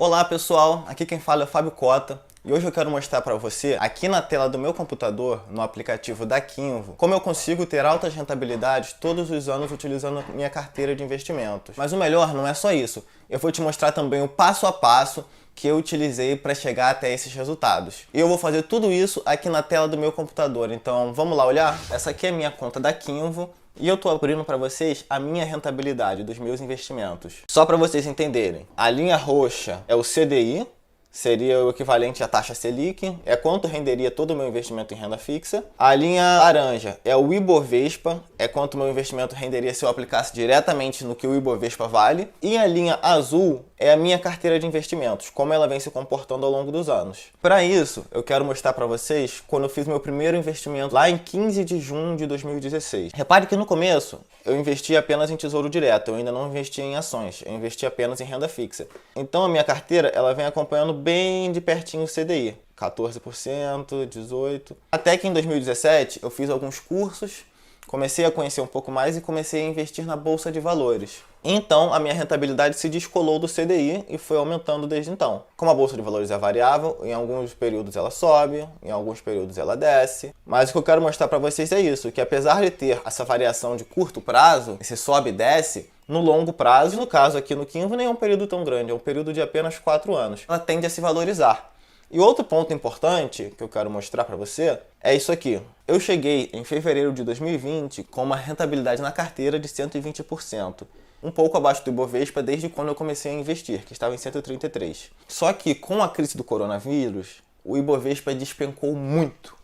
Olá pessoal, aqui quem fala é o Fábio Cota e hoje eu quero mostrar para você, aqui na tela do meu computador, no aplicativo da Kinvo, como eu consigo ter altas rentabilidades todos os anos utilizando a minha carteira de investimentos. Mas o melhor não é só isso, eu vou te mostrar também o passo a passo que eu utilizei para chegar até esses resultados. E eu vou fazer tudo isso aqui na tela do meu computador, então vamos lá olhar? Essa aqui é a minha conta da Kinvo. E eu estou abrindo para vocês a minha rentabilidade dos meus investimentos. Só para vocês entenderem, a linha roxa é o CDI, seria o equivalente à taxa Selic, é quanto renderia todo o meu investimento em renda fixa. A linha laranja é o Ibovespa, é quanto o meu investimento renderia se eu aplicasse diretamente no que o Ibovespa vale. E a linha azul é a minha carteira de investimentos, como ela vem se comportando ao longo dos anos. Para isso, eu quero mostrar para vocês quando eu fiz meu primeiro investimento lá em 15 de junho de 2016. Repare que no começo eu investi apenas em tesouro direto, eu ainda não investi em ações, eu investi apenas em renda fixa. Então a minha carteira ela vem acompanhando bem de pertinho o CDI, 14%, 18%. Até que em 2017 eu fiz alguns cursos, comecei a conhecer um pouco mais e comecei a investir na Bolsa de Valores. Então, a minha rentabilidade se descolou do CDI e foi aumentando desde então. Como a Bolsa de Valores é variável, em alguns períodos ela sobe, em alguns períodos ela desce. Mas o que eu quero mostrar para vocês é isso, que apesar de ter essa variação de curto prazo, esse sobe e desce, no longo prazo, no caso aqui no Kinvo, nem é um período tão grande, é um período de apenas 4 anos. Ela tende a se valorizar. E outro ponto importante que eu quero mostrar para você é isso aqui. Eu cheguei em fevereiro de 2020 com uma rentabilidade na carteira de 120%. Um pouco abaixo do Ibovespa desde quando eu comecei a investir, que estava em 133%. Só que com a crise do coronavírus, o Ibovespa despencou muito.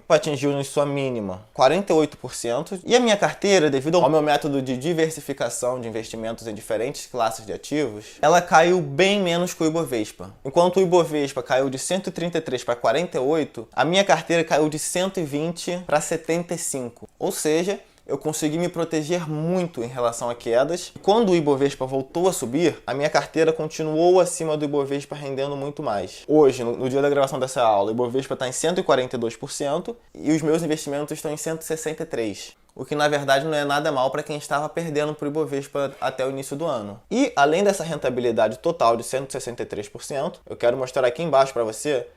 Atingiu em sua mínima 48%. E a minha carteira, devido ao meu método de diversificação de investimentos em diferentes classes de ativos, ela caiu bem menos que o Ibovespa. Enquanto o Ibovespa caiu de 133 para 48, a minha carteira caiu de 120 para 75. Ou seja, eu consegui me proteger muito em relação a quedas. Quando o Ibovespa voltou a subir, a minha carteira continuou acima do Ibovespa rendendo muito mais. Hoje, no dia da gravação dessa aula, o Ibovespa está em 142% e os meus investimentos estão em 163%. O que na verdade não é nada mal para quem estava perdendo para o Ibovespa até o início do ano. E além dessa rentabilidade total de 163%, eu quero mostrar aqui embaixo para você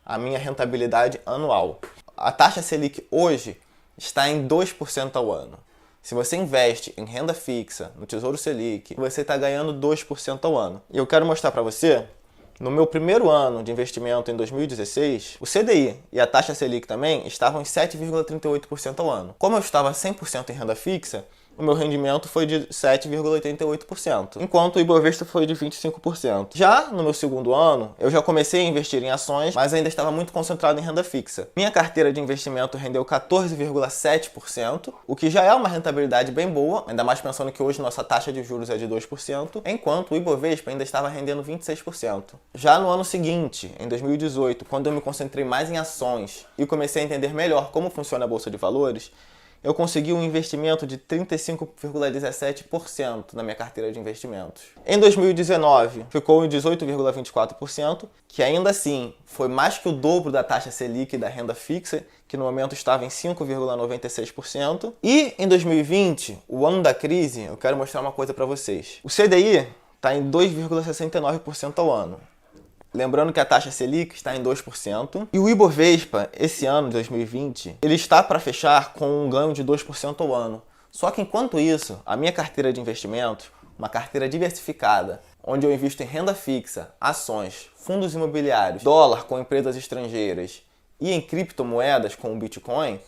a minha rentabilidade anual. A taxa Selic hoje está em 2% ao ano. Se você investe em renda fixa, no Tesouro Selic, você está ganhando 2% ao ano. E eu quero mostrar para você, no meu primeiro ano de investimento em 2016, o CDI e a taxa Selic também estavam em 7,38% ao ano. Como eu estava 100% em renda fixa, o meu rendimento foi de 7,88%, enquanto o Ibovespa foi de 25%. Já no meu segundo ano, eu já comecei a investir em ações, mas ainda estava muito concentrado em renda fixa. Minha carteira de investimento rendeu 14,7%, o que já é uma rentabilidade bem boa, ainda mais pensando que hoje nossa taxa de juros é de 2%, enquanto o Ibovespa ainda estava rendendo 26%. Já no ano seguinte, em 2018, quando eu me concentrei mais em ações e comecei a entender melhor como funciona a Bolsa de Valores, eu consegui um investimento de 35,17% na minha carteira de investimentos. Em 2019, ficou em 18,24%, que ainda assim foi mais que o dobro da taxa Selic da renda fixa, que no momento estava em 5,96%. E em 2020, o ano da crise, eu quero mostrar uma coisa para vocês. O CDI está em 2,69% ao ano. Lembrando que a taxa Selic está em 2%. E o Ibovespa, esse ano de 2020, ele está para fechar com um ganho de 2% ao ano. Só que enquanto isso, a minha carteira de investimentos, uma carteira diversificada, onde eu invisto em renda fixa, ações, fundos imobiliários, dólar com empresas estrangeiras e em criptomoedas com o Bitcoin,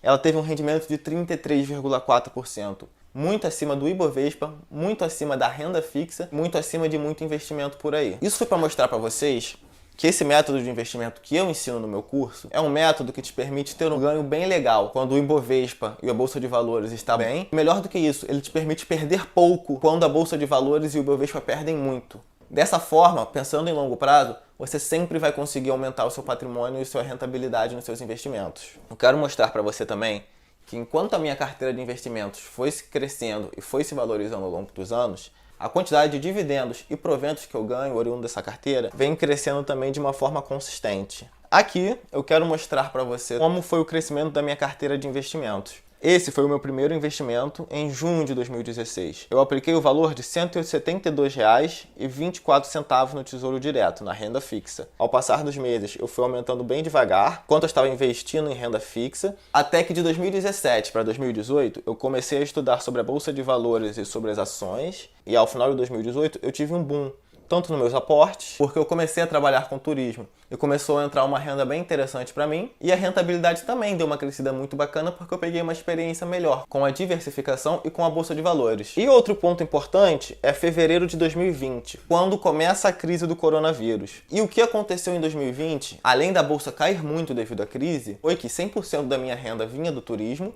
ela teve um rendimento de 33,4%. Muito acima do Ibovespa, muito acima da renda fixa, muito acima de muito investimento por aí. Isso foi para mostrar para vocês que esse método de investimento que eu ensino no meu curso é um método que te permite ter um ganho bem legal quando o Ibovespa e a Bolsa de Valores está bem. Melhor do que isso, ele te permite perder pouco quando a Bolsa de Valores e o Ibovespa perdem muito. Dessa forma, pensando em longo prazo, você sempre vai conseguir aumentar o seu patrimônio e sua rentabilidade nos seus investimentos. Eu quero mostrar para você também que enquanto a minha carteira de investimentos foi crescendo e foi se valorizando ao longo dos anos, a quantidade de dividendos e proventos que eu ganho oriundo dessa carteira vem crescendo também de uma forma consistente. Aqui eu quero mostrar para você como foi o crescimento da minha carteira de investimentos. Esse foi o meu primeiro investimento em junho de 2016. Eu apliquei o valor de R$ 172,24 no Tesouro Direto, na renda fixa. Ao passar dos meses, eu fui aumentando bem devagar, quanto eu estava investindo em renda fixa, até que de 2017 para 2018, eu comecei a estudar sobre a Bolsa de Valores e sobre as ações, e ao final de 2018 eu tive um boom, tanto nos meus aportes, porque eu comecei a trabalhar com turismo e começou a entrar uma renda bem interessante para mim, e a rentabilidade também deu uma crescida muito bacana porque eu peguei uma experiência melhor com a diversificação e com a Bolsa de Valores. E outro ponto importante é fevereiro de 2020, quando começa a crise do coronavírus. E o que aconteceu em 2020, além da Bolsa cair muito devido à crise, foi que 100% da minha renda vinha do turismo,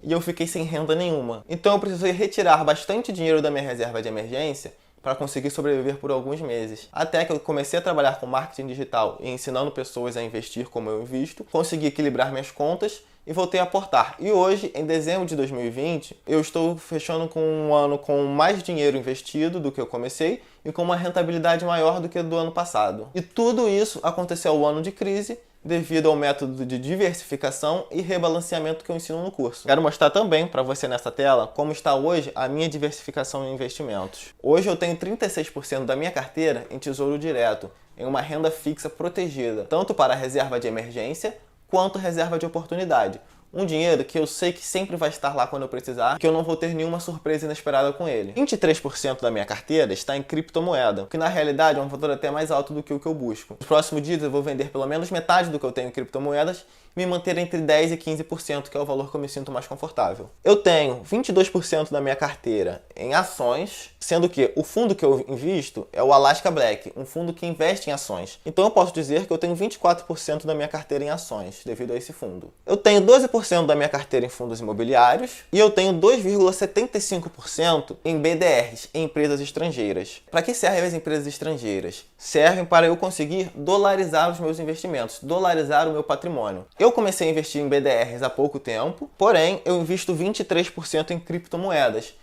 e eu fiquei sem renda nenhuma. Então eu precisei retirar bastante dinheiro da minha reserva de emergência para conseguir sobreviver por alguns meses. Até que eu comecei a trabalhar com marketing digital e ensinando pessoas a investir como eu invisto, consegui equilibrar minhas contas e voltei a aportar. E hoje, em dezembro de 2020, eu estou fechando com um ano com mais dinheiro investido do que eu comecei e com uma rentabilidade maior do que do ano passado. E tudo isso aconteceu ao ano de crise, devido ao método de diversificação e rebalanceamento que eu ensino no curso. Quero mostrar também para você nessa tela como está hoje a minha diversificação em investimentos. Hoje eu tenho 36% da minha carteira em tesouro direto, em uma renda fixa protegida, tanto para reserva de emergência quanto reserva de oportunidade. Um dinheiro que eu sei que sempre vai estar lá quando eu precisar, que eu não vou ter nenhuma surpresa inesperada com ele. 23% da minha carteira está em criptomoeda, que na realidade é um valor até mais alto do que o que eu busco. Nos próximos dias eu vou vender pelo menos metade do que eu tenho em criptomoedas e me manter entre 10% e 15%, que é o valor que eu me sinto mais confortável. Eu tenho 22% da minha carteira em ações, sendo que o fundo que eu invisto é o Alaska Black, um fundo que investe em ações. Então eu posso dizer que eu tenho 24% da minha carteira em ações, devido a esse fundo. Eu tenho 12% da minha carteira em fundos imobiliários e eu tenho 2,75% em BDRs, em empresas estrangeiras. Para que servem as empresas estrangeiras? Servem para eu conseguir dolarizar os meus investimentos, dolarizar o meu patrimônio. Eu comecei a investir em BDRs há pouco tempo, porém eu invisto 23% em criptomoedas.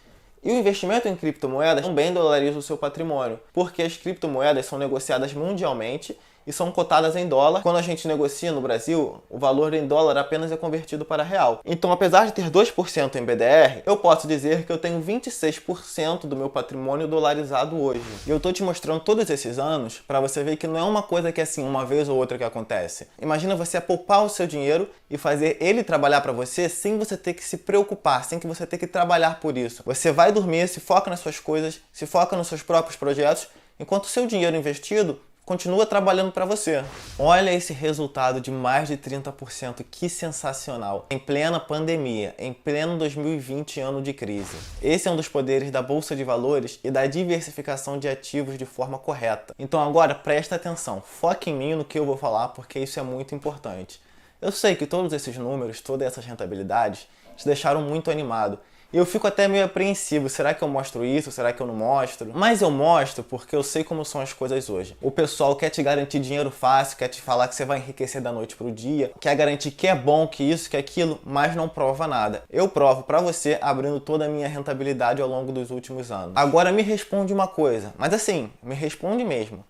E o investimento em criptomoedas também dolariza o seu patrimônio, porque as criptomoedas são negociadas mundialmente e são cotadas em dólar. Quando a gente negocia no Brasil, o valor em dólar apenas é convertido para real. Então, apesar de ter 2% em BDR, eu posso dizer que eu tenho 26% do meu patrimônio dolarizado hoje. E eu estou te mostrando todos esses anos para você ver que não é uma coisa que é assim, uma vez ou outra que acontece. Imagina você poupar o seu dinheiro e fazer ele trabalhar para você sem você ter que se preocupar, sem que você ter que trabalhar por isso. Você vai dormir, se foca nas suas coisas, se foca nos seus próprios projetos, enquanto o seu dinheiro investido continua trabalhando para você. Olha esse resultado de mais de 30%, que sensacional! Em plena pandemia, em pleno 2020, ano de crise. Esse é um dos poderes da Bolsa de Valores e da diversificação de ativos de forma correta. Então agora presta atenção, foque em mim no que eu vou falar, porque isso é muito importante. Eu sei que todos esses números, todas essas rentabilidades, te deixaram muito animado. E eu fico até meio apreensivo, será que eu mostro isso, será que eu não mostro? Mas eu mostro porque eu sei como são as coisas hoje. O pessoal quer te garantir dinheiro fácil, quer te falar que você vai enriquecer da noite pro dia, quer garantir que é bom, que isso, que aquilo, mas não prova nada. Eu provo pra você abrindo toda a minha rentabilidade ao longo dos últimos anos. Agora me responde uma coisa, mas assim, me responde mesmo.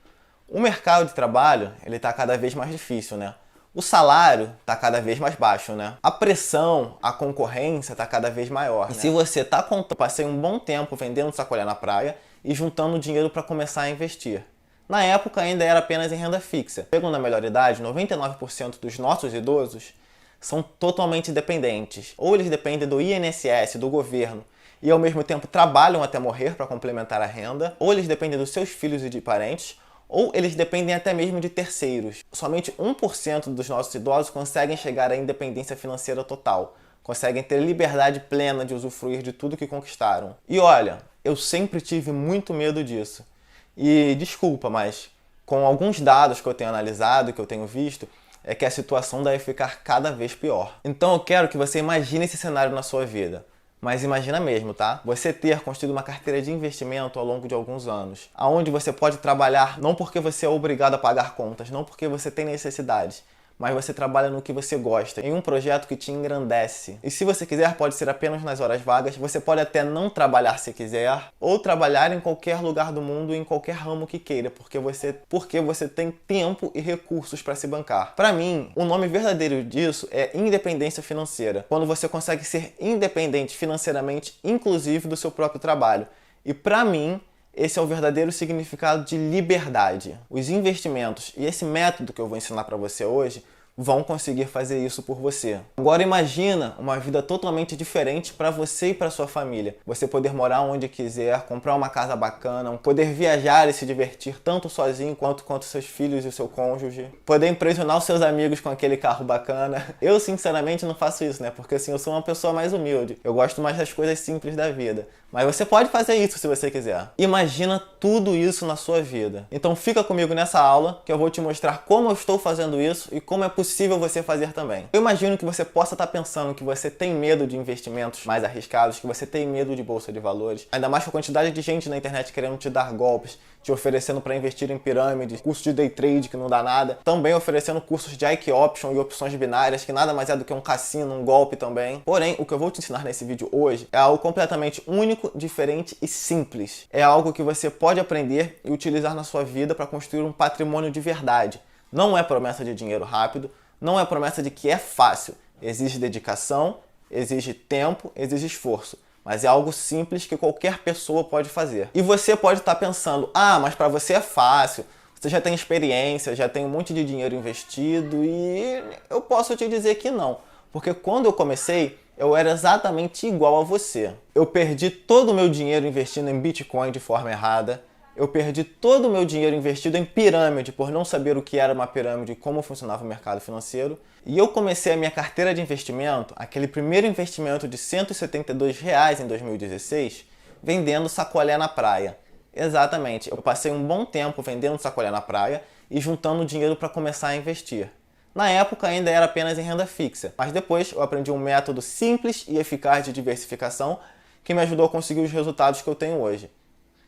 O mercado de trabalho, ele tá cada vez mais difícil, né? O salário está cada vez mais baixo, né? A pressão, a concorrência está cada vez maior, né? E se você está contando, passei um bom tempo vendendo sacolé na praia e juntando dinheiro para começar a investir. Na época ainda era apenas em renda fixa. Chegando na melhor idade, 99% dos nossos idosos são totalmente dependentes. Ou eles dependem do INSS, do governo, e ao mesmo tempo trabalham até morrer para complementar a renda, ou eles dependem dos seus filhos e de parentes, ou eles dependem até mesmo de terceiros. Somente 1% dos nossos idosos conseguem chegar à independência financeira total, conseguem ter liberdade plena de usufruir de tudo que conquistaram. E olha, eu sempre tive muito medo disso. E desculpa, mas com alguns dados que eu tenho analisado, que eu tenho visto, é que a situação deve ficar cada vez pior. Então eu quero que você imagine esse cenário na sua vida. Mas imagina mesmo, tá? Você ter construído uma carteira de investimento ao longo de alguns anos, aonde você pode trabalhar não porque você é obrigado a pagar contas, não porque você tem necessidades, mas você trabalha no que você gosta, em um projeto que te engrandece. E se você quiser, pode ser apenas nas horas vagas, você pode até não trabalhar se quiser, ou trabalhar em qualquer lugar do mundo, em qualquer ramo que queira, porque você tem tempo e recursos para se bancar. Para mim, o nome verdadeiro disso é independência financeira, quando você consegue ser independente financeiramente, inclusive do seu próprio trabalho. E para mim, esse é o verdadeiro significado de liberdade. Os investimentos e esse método que eu vou ensinar para você hoje vão conseguir fazer isso por você. Agora imagina uma vida totalmente diferente para você e para sua família. Você poder morar onde quiser, comprar uma casa bacana, poder viajar e se divertir tanto sozinho quanto seus filhos e o seu cônjuge. Poder impressionar os seus amigos com aquele carro bacana. Eu sinceramente não faço isso, né? Porque assim, eu sou uma pessoa mais humilde. Eu gosto mais das coisas simples da vida. Mas você pode fazer isso se você quiser. Imagina tudo isso na sua vida. Então fica comigo nessa aula que eu vou te mostrar como eu estou fazendo isso e como é possível você fazer também. Eu imagino que você possa estar pensando que você tem medo de investimentos mais arriscados, que você tem medo de bolsa de valores. Ainda mais com a quantidade de gente na internet querendo te dar golpes, te oferecendo para investir em pirâmides, curso de day trade que não dá nada, também oferecendo cursos de Ike Option e opções binárias, que nada mais é do que um cassino, um golpe também. Porém, o que eu vou te ensinar nesse vídeo hoje é algo completamente único, diferente e simples. É algo que você pode aprender e utilizar na sua vida para construir um patrimônio de verdade. Não é promessa de dinheiro rápido, não é promessa de que é fácil. Exige dedicação, exige tempo, exige esforço. Mas é algo simples que qualquer pessoa pode fazer. E você pode estar pensando, mas para você é fácil, você já tem experiência, já tem um monte de dinheiro investido, e eu posso te dizer que não. Porque quando eu comecei, eu era exatamente igual a você. Eu perdi todo o meu dinheiro investindo em Bitcoin de forma errada. Eu perdi todo o meu dinheiro investido em pirâmide por não saber o que era uma pirâmide e como funcionava o mercado financeiro. E eu comecei a minha carteira de investimento, aquele primeiro investimento de R$172 em 2016, vendendo sacolé na praia. Exatamente, eu passei um bom tempo vendendo sacolé na praia e juntando dinheiro para começar a investir. Na época ainda era apenas em renda fixa, mas depois eu aprendi um método simples e eficaz de diversificação que me ajudou a conseguir os resultados que eu tenho hoje.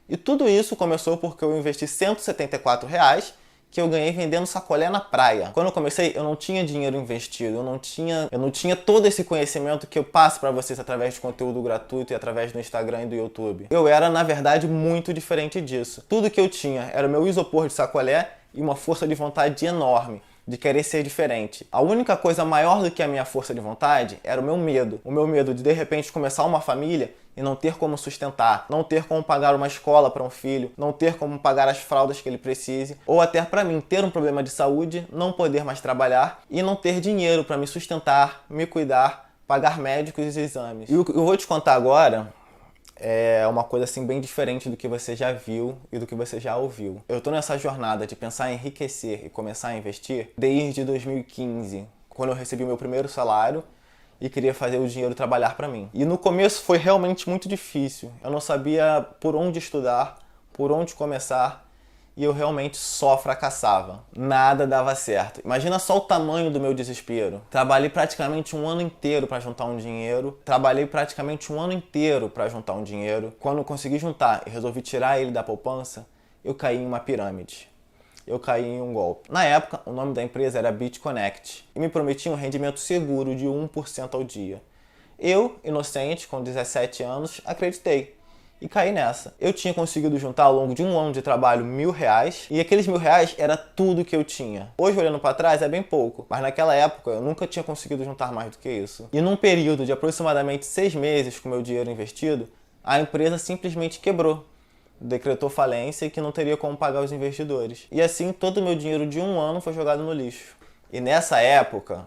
E tudo isso começou porque eu investi R$174 que eu ganhei vendendo sacolé na praia. Quando eu comecei, eu não tinha dinheiro investido, eu não tinha todo esse conhecimento que eu passo para vocês através de conteúdo gratuito e através do Instagram e do YouTube. Eu era, na verdade, muito diferente disso. Tudo que eu tinha era o meu isopor de sacolé e uma força de vontade enorme de querer ser diferente. A única coisa maior do que a minha força de vontade era o meu medo. O meu medo de repente começar uma família e não ter como sustentar, não ter como pagar uma escola para um filho, não ter como pagar as fraldas que ele precise, ou até para mim ter um problema de saúde, não poder mais trabalhar e não ter dinheiro para me sustentar, me cuidar, pagar médicos e exames. E o que eu vou te contar agora é uma coisa assim bem diferente do que você já viu e do que você já ouviu. Eu tô nessa jornada de pensar em enriquecer e começar a investir desde 2015, quando eu recebi meu primeiro salário e queria fazer o dinheiro trabalhar para mim. E no começo foi realmente muito difícil. Eu não sabia por onde estudar, por onde começar, e eu realmente só fracassava. Nada dava certo. Imagina só o tamanho do meu desespero. Trabalhei praticamente um ano inteiro para juntar um dinheiro. Quando eu consegui juntar e resolvi tirar ele da poupança, eu caí em uma pirâmide. Eu caí em um golpe. Na época, o nome da empresa era BitConnect e me prometia um rendimento seguro de 1% ao dia. Eu, inocente, com 17 anos, acreditei e caí nessa. Eu tinha conseguido juntar ao longo de um ano de trabalho R$1.000 e aqueles R$1.000 era tudo que eu tinha. Hoje, olhando para trás, é bem pouco, mas naquela época eu nunca tinha conseguido juntar mais do que isso. E num período de aproximadamente 6 meses com meu dinheiro investido, a empresa simplesmente quebrou. Decretou falência e que não teria como pagar os investidores. E assim, todo o meu dinheiro de um ano foi jogado no lixo. E nessa época,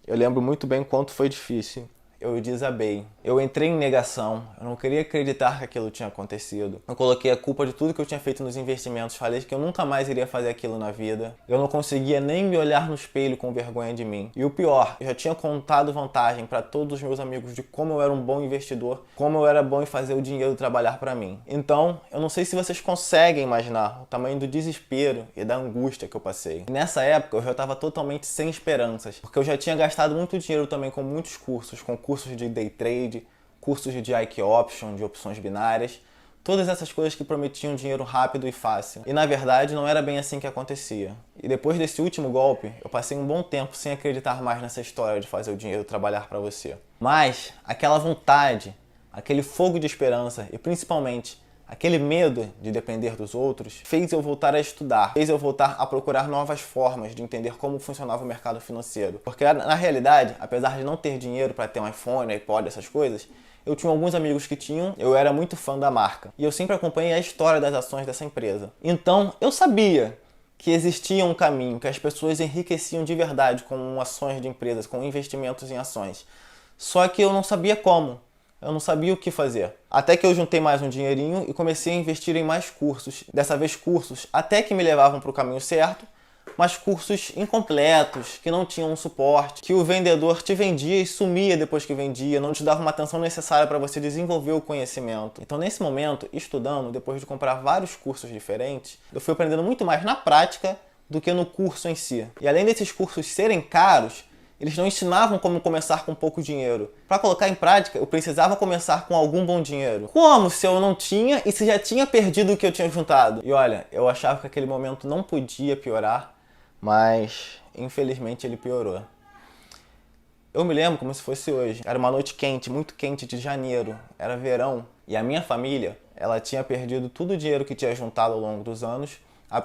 eu lembro muito bem quanto foi difícil. Eu desabei. Eu entrei em negação. Eu não queria acreditar que aquilo tinha acontecido. Eu coloquei a culpa de tudo que eu tinha feito nos investimentos. Falei que eu nunca mais iria fazer aquilo na vida. Eu não conseguia nem me olhar no espelho com vergonha de mim. E o pior, eu já tinha contado vantagem para todos os meus amigos de como eu era um bom investidor, como eu era bom em fazer o dinheiro trabalhar para mim. Então, eu não sei se vocês conseguem imaginar o tamanho do desespero e da angústia que eu passei. E nessa época, eu já estava totalmente sem esperanças, porque eu já tinha gastado muito dinheiro também com muitos cursos de day trade, cursos de Ike Option, de opções binárias, Todas essas coisas que prometiam dinheiro rápido e fácil. E na verdade não era bem assim que acontecia. E depois desse último golpe, eu passei um bom tempo sem acreditar mais nessa história de fazer o dinheiro trabalhar para você. Mas aquela vontade, aquele fogo de esperança e principalmente aquele medo de depender dos outros fez eu voltar a estudar, fez eu voltar a procurar novas formas de entender como funcionava o mercado financeiro. Porque na realidade, apesar de não ter dinheiro para ter um iPhone, iPod, essas coisas, eu tinha alguns amigos que tinham, eu era muito fã da marca. E eu sempre acompanhei a história das ações dessa empresa. Então, eu sabia que existia um caminho, que as pessoas enriqueciam de verdade com ações de empresas, com investimentos em ações. Só que eu não sabia como. Eu não sabia o que fazer. Até que eu juntei mais um dinheirinho e comecei a investir em mais cursos. Dessa vez cursos até que me levavam para o caminho certo, mas cursos incompletos, que não tinham um suporte, que o vendedor te vendia e sumia depois que vendia, não te dava uma atenção necessária para você desenvolver o conhecimento. Então nesse momento, estudando, depois de comprar vários cursos diferentes, eu fui aprendendo muito mais na prática do que no curso em si. E além desses cursos serem caros, eles não ensinavam como começar com pouco dinheiro. Para colocar em prática, eu precisava começar com algum bom dinheiro. Como se eu não tinha e se já tinha perdido o que eu tinha juntado? E olha, eu achava que aquele momento não podia piorar, mas infelizmente ele piorou. Eu me lembro como se fosse hoje. Era uma noite quente, muito quente de janeiro. Era verão. E a minha família, ela tinha perdido todo o dinheiro que tinha juntado ao longo dos anos,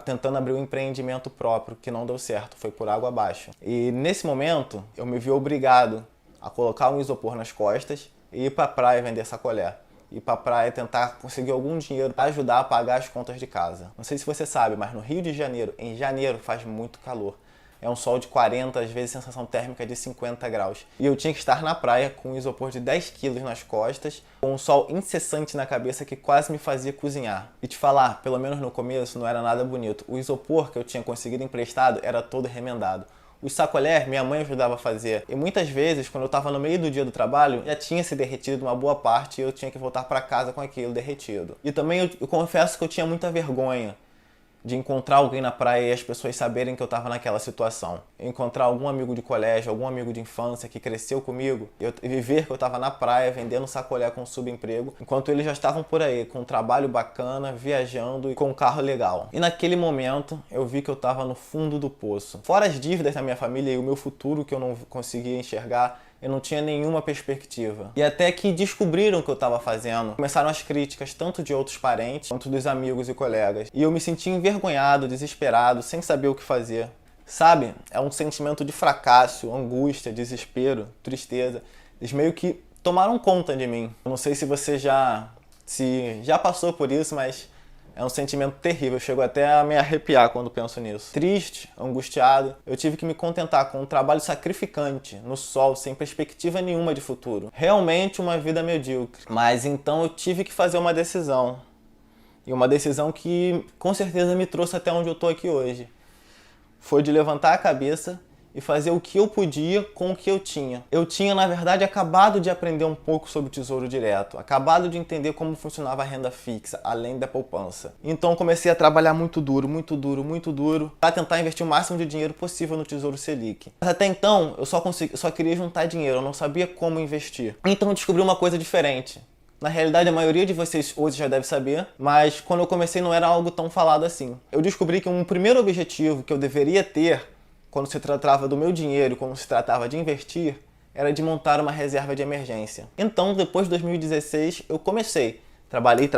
tentando abrir um empreendimento próprio, que não deu certo, foi por água abaixo. E nesse momento, eu me vi obrigado a colocar um isopor nas costas e ir para a praia vender sacolé. Ir para a praia tentar conseguir algum dinheiro para ajudar a pagar as contas de casa. Não sei se você sabe, mas no Rio de Janeiro, em janeiro, faz muito calor. É um sol de 40, às vezes sensação térmica de 50 graus. E eu tinha que estar na praia com um isopor de 10 quilos nas costas, com um sol incessante na cabeça que quase me fazia cozinhar. E te falar, pelo menos no começo, não era nada bonito. O isopor que eu tinha conseguido emprestado era todo remendado. Os sacolé, minha mãe ajudava a fazer. E muitas vezes, quando eu estava no meio do dia do trabalho, já tinha se derretido uma boa parte e eu tinha que voltar para casa com aquilo derretido. E também eu confesso que eu tinha muita vergonha de encontrar alguém na praia e as pessoas saberem que eu estava naquela situação. Encontrar algum amigo de colégio, algum amigo de infância que cresceu comigo e ver que eu estava na praia vendendo sacolé com subemprego, enquanto eles já estavam por aí com um trabalho bacana, viajando e com um carro legal. E naquele momento eu vi que eu estava no fundo do poço. Fora as dívidas da minha família e o meu futuro que eu não conseguia enxergar, eu não tinha nenhuma perspectiva. E até que descobriram o que eu estava fazendo, começaram as críticas tanto de outros parentes quanto dos amigos e colegas. E eu me senti envergonhado, desesperado, sem saber o que fazer. Sabe? É um sentimento de fracasso, angústia, desespero, tristeza. Eles meio que tomaram conta de mim. Eu não sei se você já passou por isso, mas é um sentimento terrível, chego até a me arrepiar quando penso nisso. Triste, angustiado, eu tive que me contentar com um trabalho sacrificante, no sol, sem perspectiva nenhuma de futuro. Realmente uma vida medíocre. Mas então eu tive que fazer uma decisão. E uma decisão que com certeza me trouxe até onde eu tô aqui hoje. Foi de levantar a cabeça e fazer o que eu podia com o que eu tinha. Eu tinha, na verdade, acabado de aprender um pouco sobre o Tesouro Direto, acabado de entender como funcionava a renda fixa, além da poupança. Então comecei a trabalhar muito duro, para tentar investir o máximo de dinheiro possível no Tesouro Selic. Mas até então, eu só queria juntar dinheiro, eu não sabia como investir. Então eu descobri uma coisa diferente. Na realidade, a maioria de vocês hoje já deve saber, mas quando eu comecei não era algo tão falado assim. Eu descobri que um primeiro objetivo que eu deveria ter quando se tratava do meu dinheiro, quando se tratava de investir, era de montar uma reserva de emergência. Então, depois de 2016, eu comecei. Trabalhei.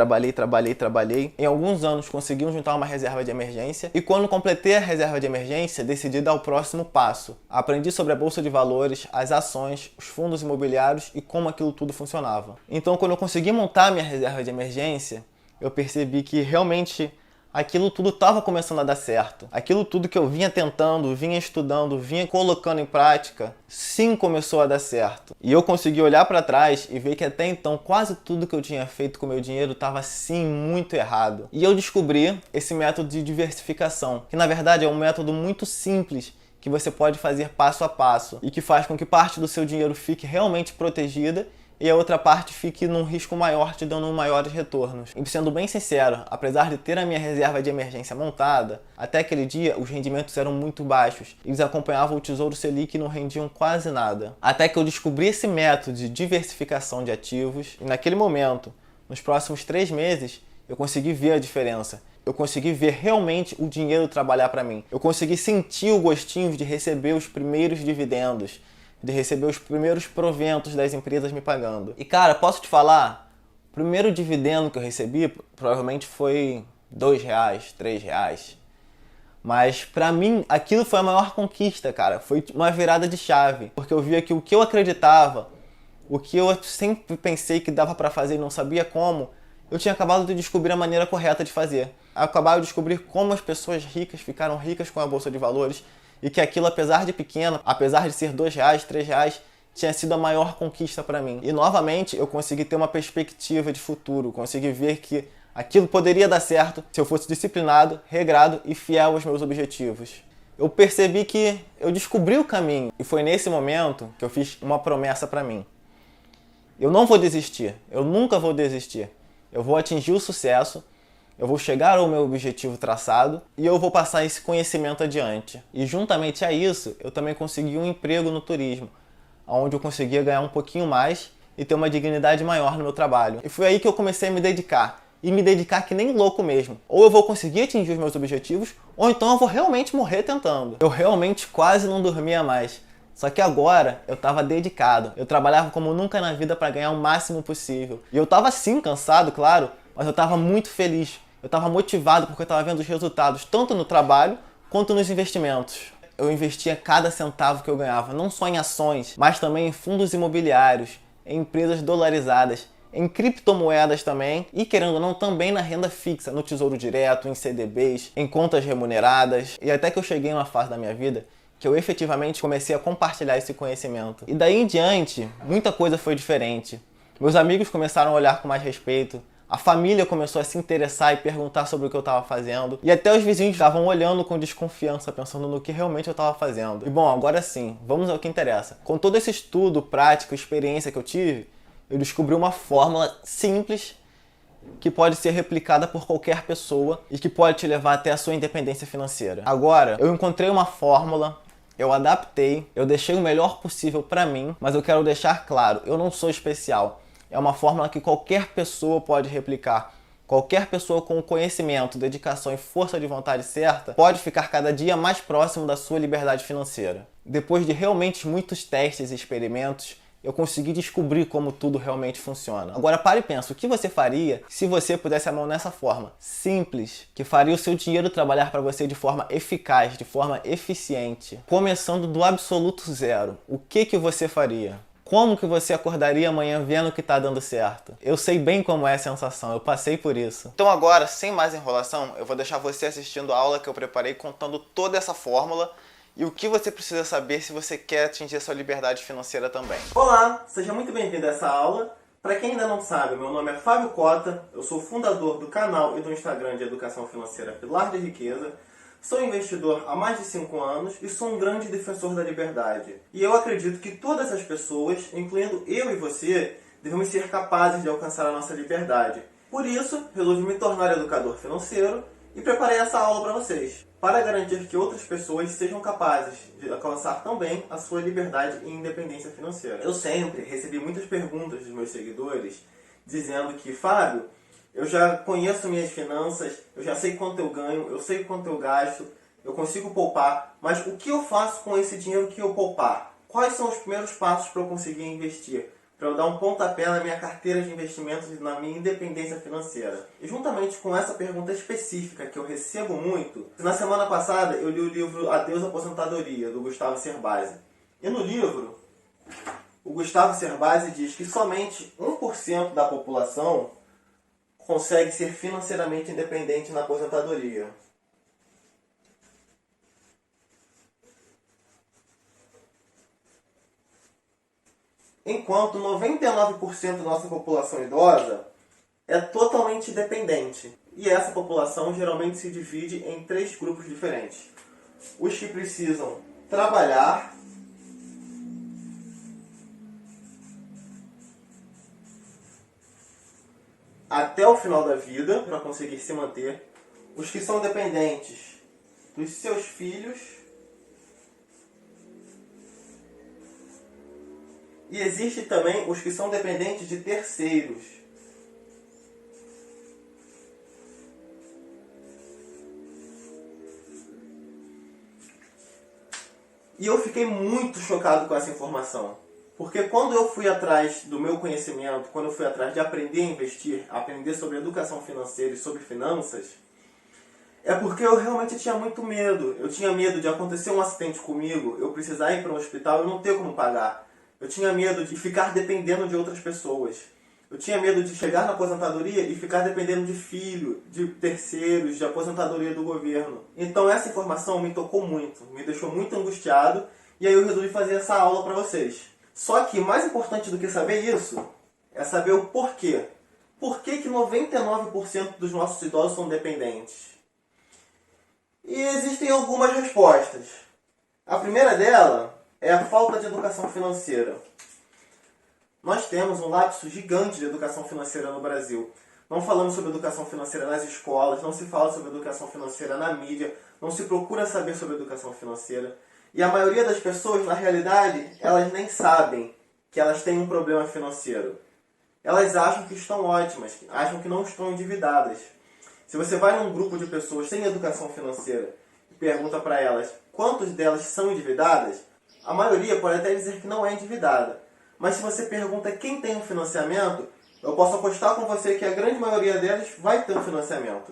Em alguns anos consegui juntar uma reserva de emergência e quando completei a reserva de emergência, decidi dar o próximo passo. Aprendi sobre a bolsa de valores, as ações, os fundos imobiliários e como aquilo tudo funcionava. Então, quando eu consegui montar a minha reserva de emergência, eu percebi que realmente aquilo tudo estava começando a dar certo. Aquilo tudo que eu vinha tentando, vinha estudando, vinha colocando em prática, sim começou a dar certo. E eu consegui olhar para trás e ver que até então quase tudo que eu tinha feito com o meu dinheiro estava sim muito errado. E eu descobri esse método de diversificação, que na verdade é um método muito simples, que você pode fazer passo a passo e que faz com que parte do seu dinheiro fique realmente protegida e a outra parte fique num risco maior, te dando maiores retornos. E sendo bem sincero, apesar de ter a minha reserva de emergência montada, até aquele dia os rendimentos eram muito baixos. Eles acompanhavam o Tesouro Selic e não rendiam quase nada. Até que eu descobri esse método de diversificação de ativos e naquele momento, nos próximos 3 meses, eu consegui ver a diferença. Eu consegui ver realmente o dinheiro trabalhar para mim. Eu consegui sentir o gostinho de receber os primeiros dividendos, de receber os primeiros proventos das empresas me pagando. E cara, posso te falar, o primeiro dividendo que eu recebi provavelmente foi R$2, R$3. Mas pra mim, aquilo foi a maior conquista, cara. Foi uma virada de chave. Porque eu via que o que eu acreditava, o que eu sempre pensei que dava pra fazer e não sabia como, eu tinha acabado de descobrir a maneira correta de fazer. Eu acabava de descobrir como as pessoas ricas ficaram ricas com a Bolsa de Valores e que aquilo, apesar de pequeno, apesar de ser R$2, R$3, tinha sido a maior conquista pra mim. E novamente, eu consegui ter uma perspectiva de futuro, consegui ver que aquilo poderia dar certo se eu fosse disciplinado, regrado e fiel aos meus objetivos. Eu percebi que eu descobri o caminho e foi nesse momento que eu fiz uma promessa pra mim. Eu não vou desistir, eu nunca vou desistir. Eu vou atingir o sucesso, eu vou chegar ao meu objetivo traçado e eu vou passar esse conhecimento adiante. E juntamente a isso, eu também consegui um emprego no turismo, onde eu conseguia ganhar um pouquinho mais e ter uma dignidade maior no meu trabalho. E foi aí que eu comecei a me dedicar. E me dedicar que nem louco mesmo. Ou eu vou conseguir atingir os meus objetivos, ou então eu vou realmente morrer tentando. Eu realmente quase não dormia mais. Só que agora eu estava dedicado. Eu trabalhava como nunca na vida para ganhar o máximo possível. E eu estava sim cansado, claro, mas eu estava muito feliz. Eu estava motivado porque eu estava vendo os resultados, tanto no trabalho quanto nos investimentos. Eu investia cada centavo que eu ganhava, não só em ações, mas também em fundos imobiliários, em empresas dolarizadas, em criptomoedas também e, querendo ou não, também na renda fixa, no Tesouro Direto, em CDBs, em contas remuneradas. E até que eu cheguei numa fase da minha vida que eu efetivamente comecei a compartilhar esse conhecimento. E daí em diante, muita coisa foi diferente. Meus amigos começaram a olhar com mais respeito, a família começou a se interessar e perguntar sobre o que eu estava fazendo, e até os vizinhos estavam olhando com desconfiança, pensando no que realmente eu estava fazendo. E bom, agora sim, vamos ao que interessa. Com todo esse estudo, prática, experiência que eu tive, eu descobri uma fórmula simples que pode ser replicada por qualquer pessoa e que pode te levar até a sua independência financeira. Agora, eu encontrei uma fórmula, eu adaptei, eu deixei o melhor possível pra mim, mas eu quero deixar claro, eu não sou especial. É uma fórmula que qualquer pessoa pode replicar. Qualquer pessoa com conhecimento, dedicação e força de vontade certa pode ficar cada dia mais próximo da sua liberdade financeira. Depois de realmente muitos testes e experimentos, eu consegui descobrir como tudo realmente funciona. Agora pare e pensa, o que você faria se você pudesse a mão nessa forma? Simples, que faria o seu dinheiro trabalhar para você de forma eficaz, de forma eficiente. Começando do absoluto zero, o que você faria? Como que você acordaria amanhã vendo que tá dando certo? Eu sei bem como é a sensação, eu passei por isso. Então agora, sem mais enrolação, eu vou deixar você assistindo a aula que eu preparei contando toda essa fórmula e o que você precisa saber se você quer atingir a sua liberdade financeira também. Olá, seja muito bem-vindo a essa aula. Para quem ainda não sabe, meu nome é Fábio Cota, eu sou fundador do canal e do Instagram de Educação Financeira Pilar de Riqueza, sou investidor há mais de 5 anos e sou um grande defensor da liberdade. E eu acredito que todas as pessoas, incluindo eu e você, devemos ser capazes de alcançar a nossa liberdade. Por isso, resolvi me tornar educador financeiro e preparei essa aula para vocês, para garantir que outras pessoas sejam capazes de alcançar também a sua liberdade e independência financeira. Eu sempre recebi muitas perguntas dos meus seguidores dizendo que, Fábio, eu já conheço minhas finanças, eu já sei quanto eu ganho, eu sei quanto eu gasto, eu consigo poupar, mas o que eu faço com esse dinheiro que eu poupar? Quais são os primeiros passos para eu conseguir investir? Para eu dar um pontapé na minha carteira de investimentos e na minha independência financeira. E juntamente com essa pergunta específica que eu recebo muito, na semana passada eu li o livro Adeus Aposentadoria, do Gustavo Cerbasi. E no livro, o Gustavo Cerbasi diz que somente 1% da população consegue ser financeiramente independente na aposentadoria. Enquanto 99% da nossa população idosa é totalmente dependente. E essa população geralmente se divide em 3 grupos diferentes. Os que precisam trabalhar, até o final da vida para conseguir se manter. Os que são dependentes dos seus filhos. E existe também os que são dependentes de terceiros. E eu fiquei muito chocado com essa informação. Porque quando eu fui atrás do meu conhecimento, quando eu fui atrás de aprender a investir, aprender sobre educação financeira e sobre finanças, é porque eu realmente tinha muito medo. Eu tinha medo de acontecer um acidente comigo, eu precisar ir para um hospital e não ter como pagar. Eu tinha medo de ficar dependendo de outras pessoas. Eu tinha medo de chegar na aposentadoria e ficar dependendo de filho, de terceiros, de aposentadoria do governo. Então essa informação me tocou muito, me deixou muito angustiado, e aí eu resolvi fazer essa aula para vocês. Só que mais importante do que saber isso é saber o porquê. Por que 99% dos nossos idosos são dependentes? E existem algumas respostas. A primeira dela é a falta de educação financeira. Nós temos um lapso gigante de educação financeira no Brasil. Não falamos sobre educação financeira nas escolas, não se fala sobre educação financeira na mídia, não se procura saber sobre educação financeira. E a maioria das pessoas, na realidade, elas nem sabem que elas têm um problema financeiro. Elas acham que estão ótimas, acham que não estão endividadas. Se você vai num grupo de pessoas sem educação financeira e pergunta para elas quantas delas são endividadas, a maioria pode até dizer que não é endividada. Mas se você pergunta quem tem um financiamento, eu posso apostar com você que a grande maioria deles vai ter um financiamento.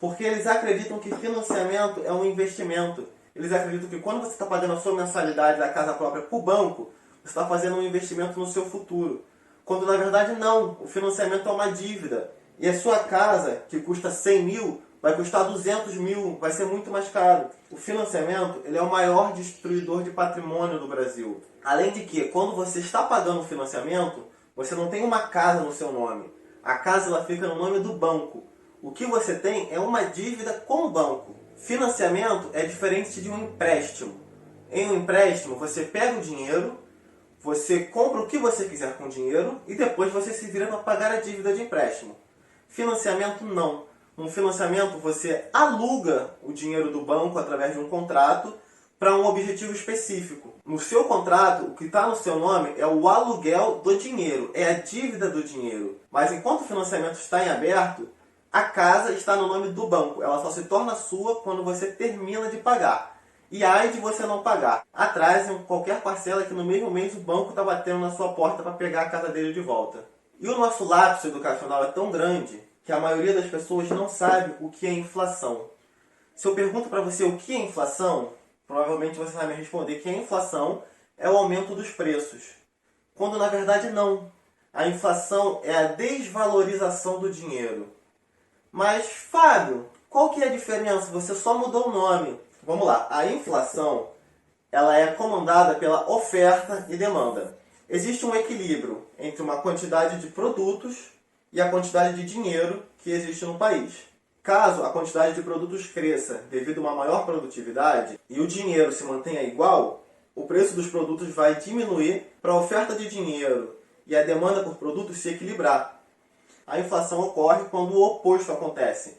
Porque eles acreditam que financiamento é um investimento. Eles acreditam que quando você está pagando a sua mensalidade da casa própria para o banco, você está fazendo um investimento no seu futuro. Quando na verdade não, o financiamento é uma dívida. E a sua casa, que custa 100 mil, vai custar 200 mil, vai ser muito mais caro. O financiamento ele é o maior destruidor de patrimônio do Brasil. Além de que, quando você está pagando o financiamento, você não tem uma casa no seu nome. A casa ela fica no nome do banco. O que você tem é uma dívida com o banco. Financiamento é diferente de um empréstimo. Em um empréstimo, você pega o dinheiro, você compra o que você quiser com o dinheiro e depois você se vira para pagar a dívida de empréstimo. Financiamento não. No financiamento você aluga o dinheiro do banco através de um contrato para um objetivo específico. No seu contrato, o que está no seu nome é o aluguel do dinheiro, é a dívida do dinheiro. Mas enquanto o financiamento está em aberto, a casa está no nome do banco. Ela só se torna sua quando você termina de pagar. E ai de você não pagar. Atrasem qualquer parcela que no mesmo mês o banco está batendo na sua porta para pegar a casa dele de volta. E o nosso lapso educacional é tão grande que a maioria das pessoas não sabe o que é inflação. Se eu pergunto para você o que é inflação, provavelmente você vai me responder que a inflação é o aumento dos preços. Quando na verdade não. A inflação é a desvalorização do dinheiro. Mas, Fábio, qual que é a diferença? Você só mudou o nome. Vamos lá. A inflação ela é comandada pela oferta e demanda. Existe um equilíbrio entre uma quantidade de produtos e a quantidade de dinheiro que existe no país. Caso a quantidade de produtos cresça devido a uma maior produtividade e o dinheiro se mantenha igual, o preço dos produtos vai diminuir para a oferta de dinheiro e a demanda por produtos se equilibrar. A inflação ocorre quando o oposto acontece.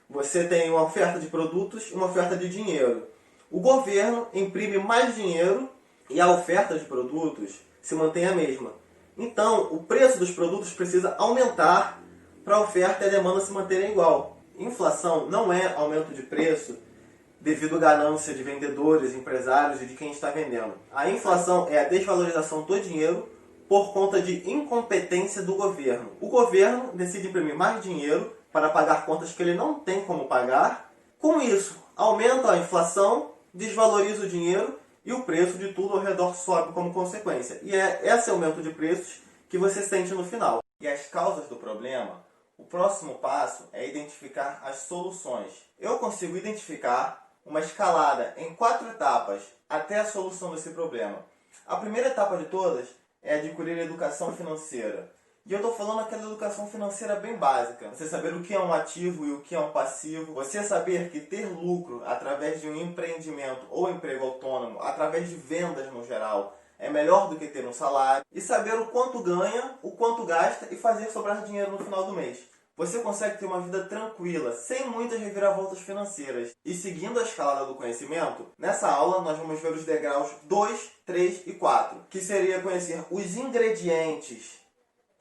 Você tem uma oferta de produtos e uma oferta de dinheiro. O governo imprime mais dinheiro e a oferta de produtos se mantém a mesma. Então, o preço dos produtos precisa aumentar para a oferta e a demanda se manterem igual. Inflação não é aumento de preço devido à ganância de vendedores, empresários e de quem está vendendo. A inflação é a desvalorização do dinheiro por conta de incompetência do governo. O governo decide imprimir mais dinheiro para pagar contas que ele não tem como pagar. Com isso, aumenta a inflação, desvaloriza o dinheiro e o preço de tudo ao redor sobe como consequência. E é esse aumento de preços que você sente no final. E as causas do problema, o próximo passo é identificar as soluções. Eu consigo identificar uma escalada em 4 etapas até a solução desse problema. A primeira etapa de todas é adquirir educação financeira. E eu estou falando aquela educação financeira bem básica. Você saber o que é um ativo e o que é um passivo. Você saber que ter lucro através de um empreendimento ou emprego autônomo, através de vendas no geral, é melhor do que ter um salário. E saber o quanto ganha, o quanto gasta e fazer sobrar dinheiro no final do mês. Você consegue ter uma vida tranquila, sem muitas reviravoltas financeiras. E seguindo a escalada do conhecimento, nessa aula nós vamos ver os degraus 2, 3 e 4, que seria conhecer os ingredientes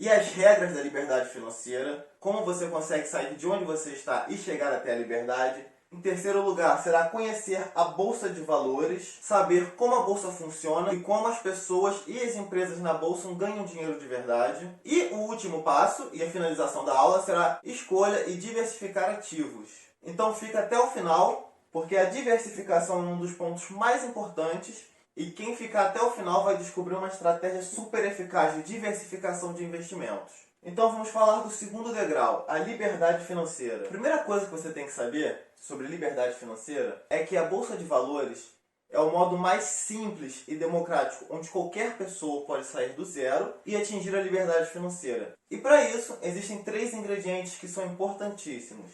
e as regras da liberdade financeira, como você consegue sair de onde você está e chegar até a liberdade, Em terceiro lugar, será conhecer a Bolsa de Valores, saber como a Bolsa funciona e como as pessoas e as empresas na Bolsa ganham dinheiro de verdade. E o último passo, e a finalização da aula, será escolha e diversificar ativos. Então fica até o final, porque a diversificação é um dos pontos mais importantes e quem ficar até o final vai descobrir uma estratégia super eficaz de diversificação de investimentos. Então vamos falar do segundo degrau, a liberdade financeira. A primeira coisa que você tem que saber sobre liberdade financeira é que a Bolsa de Valores é o modo mais simples e democrático onde qualquer pessoa pode sair do zero e atingir a liberdade financeira. E para isso existem 3 ingredientes que são importantíssimos.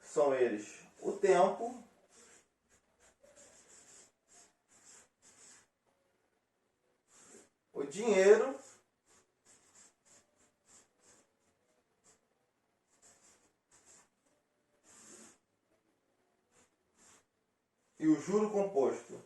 São eles: o tempo, o dinheiro e o juro composto.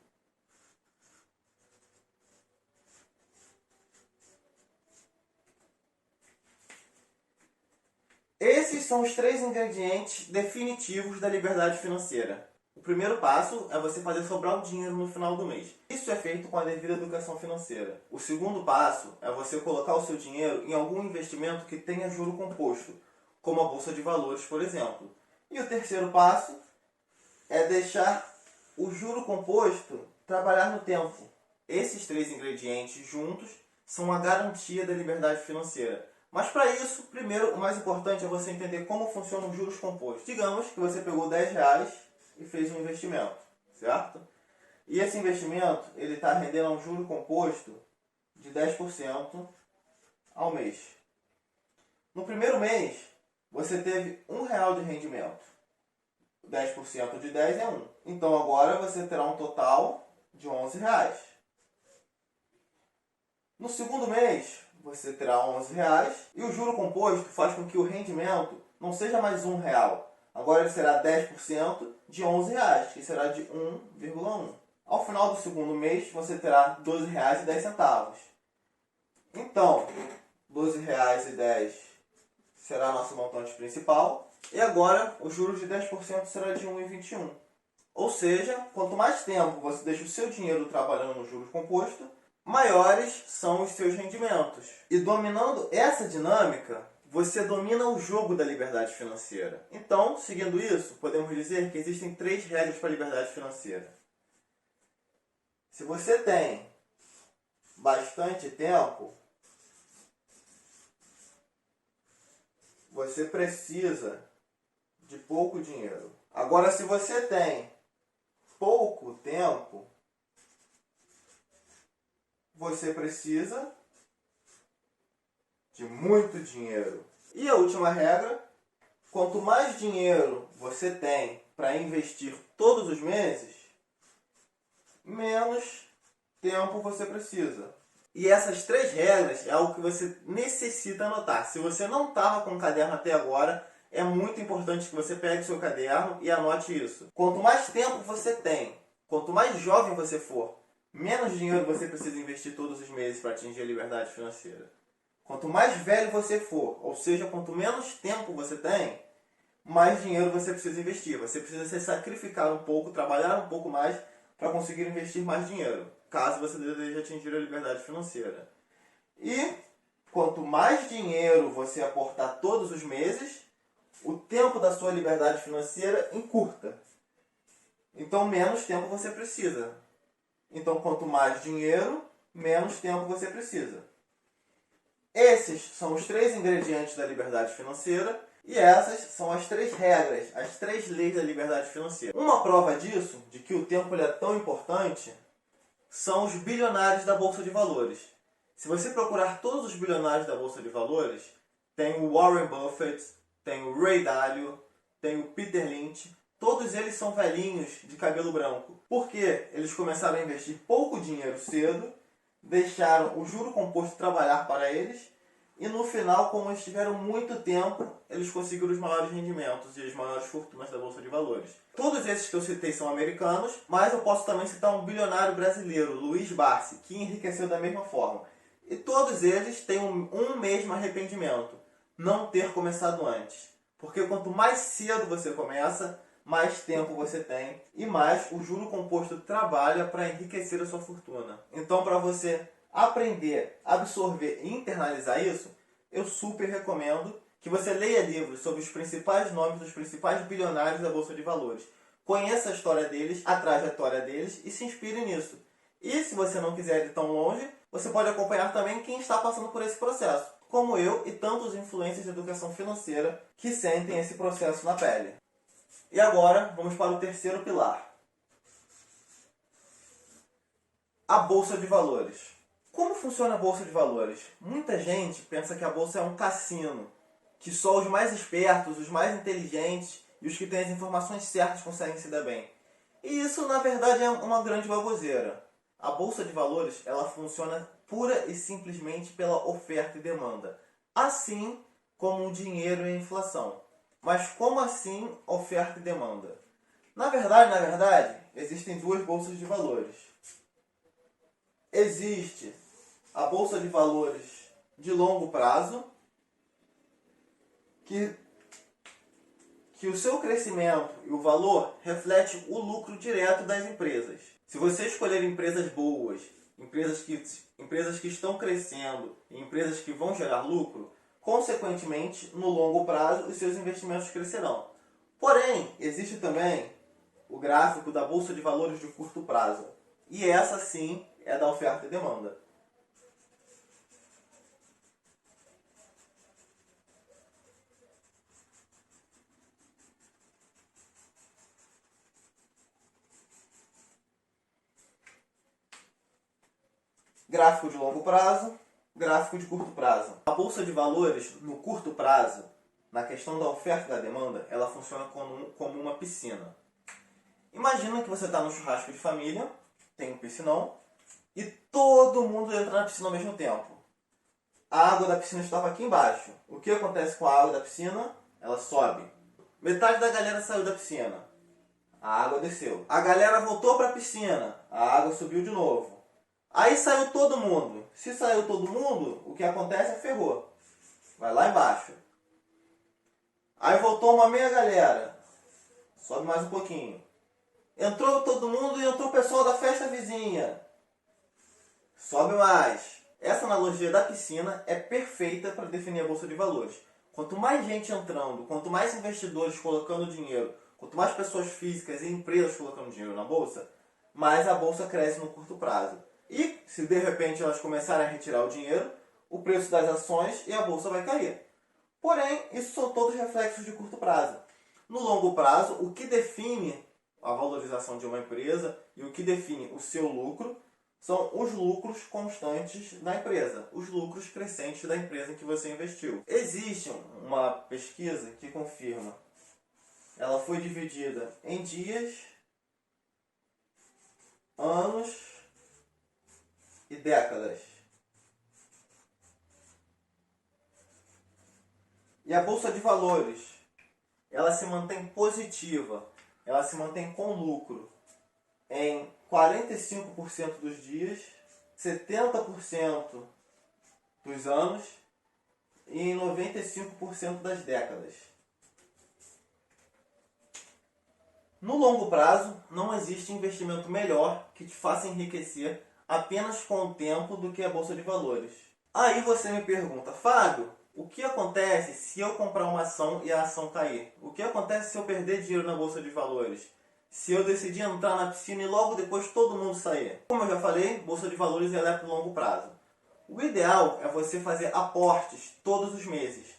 Esses são os 3 ingredientes definitivos da liberdade financeira. O primeiro passo é você fazer sobrar o dinheiro no final do mês. Isso é feito com a devida educação financeira. O segundo passo é você colocar o seu dinheiro em algum investimento que tenha juro composto, como a Bolsa de Valores, por exemplo. E o terceiro passo é deixar o juro composto trabalhar no tempo. Esses 3 ingredientes juntos são a garantia da liberdade financeira. Mas para isso, primeiro, o mais importante é você entender como funcionam os juros compostos. Digamos que você pegou R$10 e fez um investimento, certo? E esse investimento ele está rendendo um juro composto de 10% ao mês. No primeiro mês, você teve R$1 de rendimento. 10% de 10 é 1. Então agora você terá um total de R$11. No segundo mês, você terá R$11 e o juro composto faz com que o rendimento não seja mais R$1. Agora ele será 10% de R$11, que será de 1,1. Ao final do segundo mês, você terá R$12,10. Então, R$12,10 será nosso montante principal. E agora, os juros de 10% será de 1,21. Ou seja, quanto mais tempo você deixa o seu dinheiro trabalhando no juros composto, maiores são os seus rendimentos. E dominando essa dinâmica, você domina o jogo da liberdade financeira. Então, seguindo isso, podemos dizer que existem 3 regras para a liberdade financeira. Se você tem bastante tempo, você precisa de pouco dinheiro. Agora, se você tem pouco tempo, você precisa de muito dinheiro. E a última regra, quanto mais dinheiro você tem para investir todos os meses, menos tempo você precisa. E essas 3 regras é algo que você necessita anotar. Se você não estava com o caderno até agora, é muito importante que você pegue seu caderno e anote isso. Quanto mais tempo você tem, quanto mais jovem você for, menos dinheiro você precisa investir todos os meses para atingir a liberdade financeira. Quanto mais velho você for, ou seja, quanto menos tempo você tem, mais dinheiro você precisa investir. Você precisa se sacrificar um pouco, trabalhar um pouco mais para conseguir investir mais dinheiro, caso você deseje atingir a liberdade financeira. E quanto mais dinheiro você aportar todos os meses, o tempo da sua liberdade financeira encurta. Então, menos tempo você precisa. Então, quanto mais dinheiro, menos tempo você precisa. Esses são os 3 ingredientes da liberdade financeira e essas são as 3 regras, as 3 leis da liberdade financeira. Uma prova disso, de que o tempo ele é tão importante, são os bilionários da Bolsa de Valores. Se você procurar todos os bilionários da Bolsa de Valores, tem o Warren Buffett, tem o Ray Dalio, tem o Peter Lynch. Todos eles são velhinhos de cabelo branco. Porque eles começaram a investir pouco dinheiro cedo, deixaram o juro composto trabalhar para eles e no final, como eles tiveram muito tempo, eles conseguiram os maiores rendimentos e as maiores fortunas da Bolsa de Valores. Todos esses que eu citei são americanos, mas eu posso também citar um bilionário brasileiro, Luiz Barsi, que enriqueceu da mesma forma. E todos eles têm um mesmo arrependimento: não ter começado antes. Porque quanto mais cedo você começa, mais tempo você tem e mais o juro composto trabalha para enriquecer a sua fortuna. Então, para você aprender, absorver e internalizar isso, eu super recomendo que você leia livros sobre os principais nomes dos principais bilionários da Bolsa de Valores. Conheça a história deles, a trajetória deles e se inspire nisso. E se você não quiser ir tão longe, você pode acompanhar também quem está passando por esse processo, como eu e tantos influencers de educação financeira que sentem esse processo na pele. E agora, vamos para o terceiro pilar. A Bolsa de Valores. Como funciona a Bolsa de Valores? Muita gente pensa que a Bolsa é um cassino, que só os mais espertos, os mais inteligentes e os que têm as informações certas conseguem se dar bem. E isso, na verdade, é uma grande baboseira. A Bolsa de Valores, ela funciona pura e simplesmente pela oferta e demanda, assim como o dinheiro e a inflação. Mas como assim oferta e demanda? Na verdade, existem duas bolsas de valores. Existe a Bolsa de Valores de longo prazo, que o seu crescimento e o valor reflete o lucro direto das empresas. Se você escolher empresas boas, empresas que estão crescendo e empresas que vão gerar lucro, consequentemente, no longo prazo, os seus investimentos crescerão. Porém, existe também o gráfico da Bolsa de Valores de curto prazo. E essa sim é da oferta e demanda. Gráfico de longo prazo, gráfico de curto prazo. A Bolsa de Valores, no curto prazo, na questão da oferta e da demanda, ela funciona como uma piscina. Imagina que você está no churrasco de família, tem um piscinão, e todo mundo entra na piscina ao mesmo tempo. A água da piscina estava aqui embaixo. O que acontece com a água da piscina? Ela sobe. Metade da galera saiu da piscina. A água desceu. A galera voltou para a piscina. A água subiu de novo. Aí saiu todo mundo. Se saiu todo mundo, o que acontece é ferrou. Vai lá embaixo. Aí voltou uma meia galera. Sobe mais um pouquinho. Entrou todo mundo e entrou o pessoal da festa vizinha. Sobe mais. Essa analogia da piscina é perfeita para definir a Bolsa de Valores. Quanto mais gente entrando, quanto mais investidores colocando dinheiro, quanto mais pessoas físicas e empresas colocando dinheiro na Bolsa, mais a Bolsa cresce no curto prazo. E, se de repente elas começarem a retirar o dinheiro, o preço das ações e a Bolsa vai cair. Porém, isso são todos reflexos de curto prazo. No longo prazo, o que define a valorização de uma empresa e o que define o seu lucro são os lucros constantes da empresa, os lucros crescentes da empresa em que você investiu. Existe uma pesquisa que confirma. Ela foi dividida em dias, anos e décadas. E a Bolsa de Valores, ela se mantém positiva, ela se mantém com lucro em 45% dos dias, 70% dos anos e em 95% das décadas. No longo prazo, não existe investimento melhor que te faça enriquecer apenas com o tempo do que a Bolsa de Valores. Aí você me pergunta, Fábio, o que acontece se eu comprar uma ação e a ação cair? O que acontece se eu perder dinheiro na Bolsa de Valores? Se eu decidir entrar na piscina e logo depois todo mundo sair? Como eu já falei, Bolsa de Valores ela é para o longo prazo. O ideal é você fazer aportes todos os meses.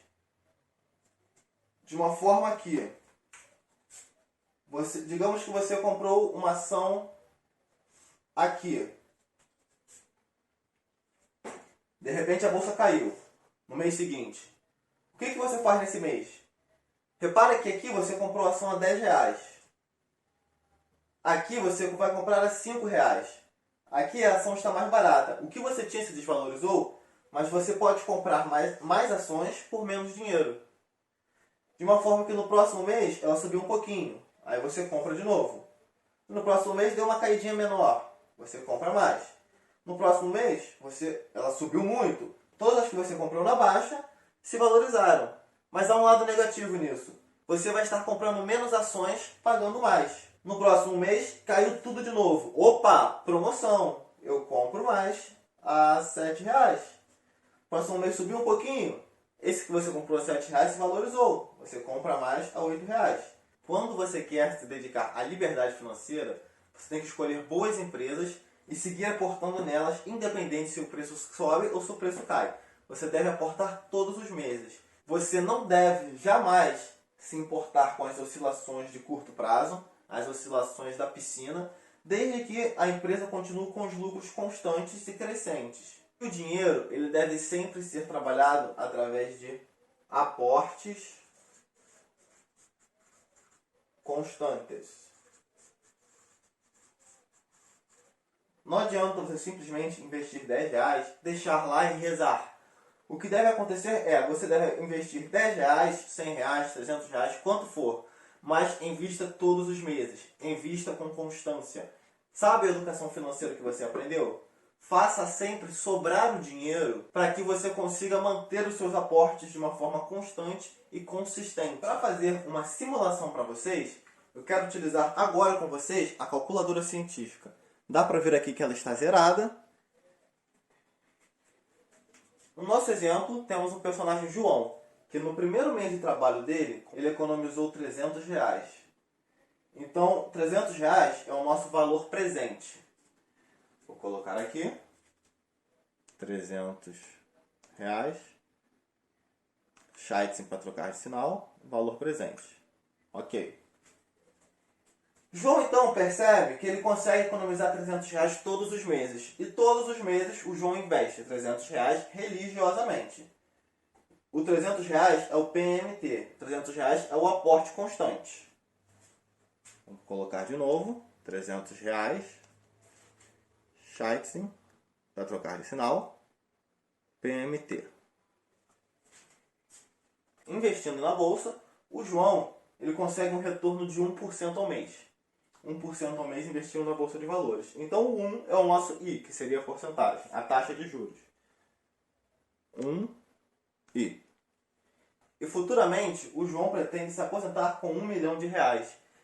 De uma forma que, digamos que você comprou uma ação aqui. De repente a bolsa caiu no mês seguinte. O que você faz nesse mês? Repara que aqui você comprou a ação a R$10. Aqui você vai comprar a R$5. Aqui a ação está mais barata. O que você tinha se desvalorizou, mas você pode comprar mais ações por menos dinheiro. De uma forma que no próximo mês ela subiu um pouquinho. Aí você compra de novo. No próximo mês deu uma caidinha menor. Você compra mais. No próximo mês ela subiu muito. Todas as que você comprou na baixa se valorizaram. Mas há um lado negativo nisso. você vai estar comprando menos ações, pagando mais. No próximo mês, caiu tudo de novo. Opa, promoção. Eu compro mais a R$7. Próximo mês subiu um pouquinho. Esse que você comprou a R$7 se valorizou. Você compra mais a R$8. Quando você quer se dedicar à liberdade financeira, você tem que escolher boas empresas e seguir aportando nelas, independente se o preço sobe ou se o preço cai. Você deve aportar todos os meses. Você não deve jamais se importar com as oscilações de curto prazo, as oscilações da piscina, desde que a empresa continue com os lucros constantes e crescentes. O dinheiro ele deve sempre ser trabalhado através de aportes constantes. Não adianta você simplesmente investir R$10, deixar lá e rezar. O que deve acontecer é, você deve investir R$10, R$100, R$300, quanto for, mas invista todos os meses. Invista com constância. Sabe a educação financeira que você aprendeu? Faça sempre sobrar o dinheiro para que você consiga manter os seus aportes de uma forma constante e consistente. Para fazer uma simulação para vocês, eu quero utilizar agora com vocês a calculadora científica. Dá para ver aqui que ela está zerada. No nosso exemplo, temos um personagem João, que no primeiro mês de trabalho dele, ele economizou R$300. Então, R$300 é o nosso valor presente. Vou colocar aqui R$300. Scheitzen para trocar de sinal, valor presente. Ok. João então percebe que ele consegue economizar R$300 todos os meses. E todos os meses o João investe R$300 religiosamente. O R$300 é o PMT. R$300 é o aporte constante. Vamos colocar de novo. R$300. Scheitzen para trocar de sinal. PMT. Investindo na bolsa, o João ele consegue um retorno de 1% ao mês. 1% ao mês investindo na bolsa de valores. Então o 1 é o nosso I, que seria a porcentagem, a taxa de juros. 1I. E futuramente o João pretende se aposentar com R$1 milhão.